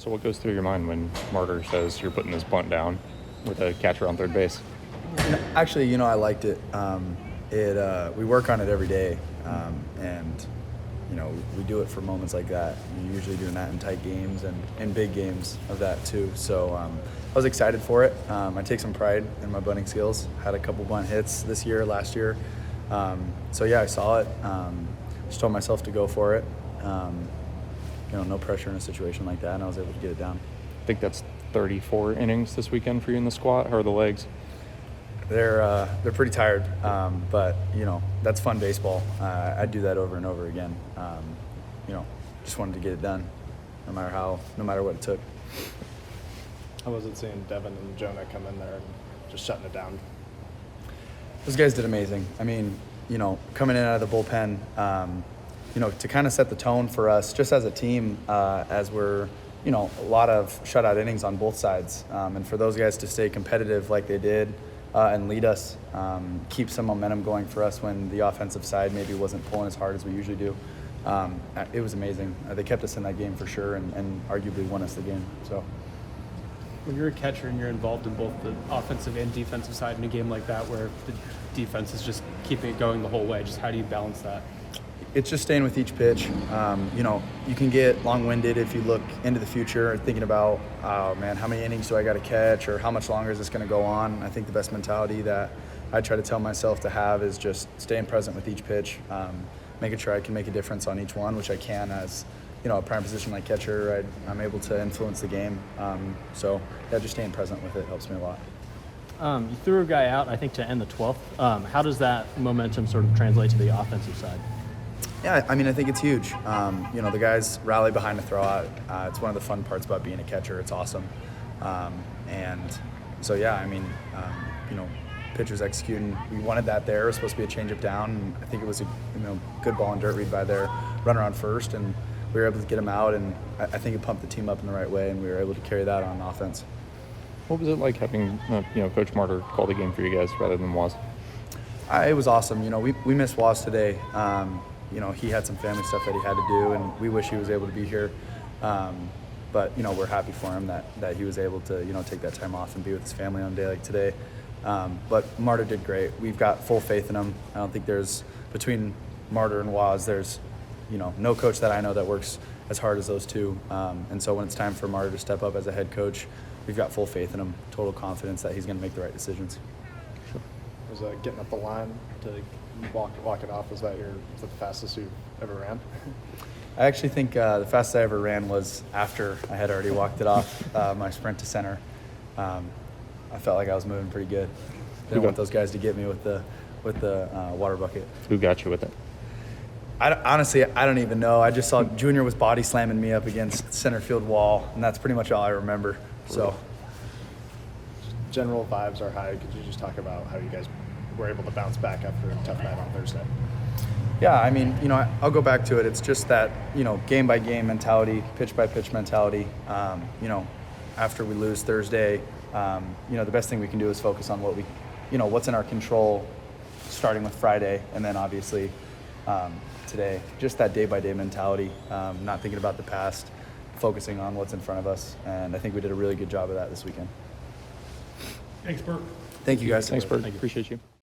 So what goes through your mind when Martyr says you're putting this bunt down with a catcher on third base? Actually, I liked it. We work on it every day, and we do it for moments like that. You're usually doing that in tight games and in big games of that too. So I was excited for it. I take some pride in my bunting skills. Had a couple bunt hits last year. So yeah, I saw it. Just told myself to go for it. No pressure in a situation like that, and I was able to get it down. I think that's 34 innings this weekend for you in the squat. How are the legs? They're pretty tired, but that's fun baseball. I'd do that over and over again. Just wanted to get it done, no matter what it took. How was it seeing Devin and Jonah come in there and just shutting it down? Those guys did amazing. I mean, coming in out of the bullpen, to kind of set the tone for us, just as a team, as we're, a lot of shutout innings on both sides, and for those guys to stay competitive like they did. And lead us, keep some momentum going for us when the offensive side maybe wasn't pulling as hard as we usually do. It was amazing. They kept us in that game for sure and arguably won us the game. So, when you're a catcher and you're involved in both the offensive and defensive side in a game like that where the defense is just keeping it going the whole way, just how do you balance that? It's just staying with each pitch. You can get long-winded if you look into the future thinking about, oh man, how many innings do I got to catch, or how much longer is this going to go on? I think the best mentality that I try to tell myself to have is just staying present with each pitch, making sure I can make a difference on each one, which I can as a prime position like catcher. I'm able to influence the game. Just staying present with it helps me a lot. You threw a guy out, I think, to end the 12th. How does that momentum sort of translate to the offensive side? Yeah, I think it's huge. The guys rally behind the throwout. It's one of the fun parts about being a catcher. It's awesome. Pitchers executing. We wanted that there. It was supposed to be a changeup down. And I think it was a good ball and dirt read by their runner on first, and we were able to get him out. And I think it pumped the team up in the right way, and we were able to carry that on offense. What was it like having Coach Martyr call the game for you guys rather than Waz? It was awesome. We missed Waz today. He had some family stuff that he had to do, and we wish he was able to be here. But we're happy for him that he was able to, take that time off and be with his family on a day like today. But Martyr did great. We've got full faith in him. I don't think between Martyr and Waz, there's, no coach that I know that works as hard as those two. And so when it's time for Martyr to step up as a head coach, we've got full faith in him, total confidence that he's going to make the right decisions. Sure. Was getting up the line to walk it off, was that the fastest you've ever ran? I actually think the fastest I ever ran was after I had already walked it off my sprint to center. I felt like I was moving pretty good. Didn't want those guys to get me with the water bucket. Who got you with it? Honestly, I don't even know. I just saw Junior was body slamming me up against the center field wall, and that's pretty much all I remember. So, general vibes are high. Could you just talk about how you guys were able to bounce back after a tough night on Thursday? Yeah, I'll go back to it. It's just that, game by game mentality, pitch by pitch mentality. After we lose Thursday, the best thing we can do is focus on what's in our control, starting with Friday, and then obviously today. Just that day by day mentality, not thinking about the past, focusing on what's in front of us. And I think we did a really good job of that this weekend. Thanks, Burke. Thank you, guys. Thanks, Burke. Appreciate you.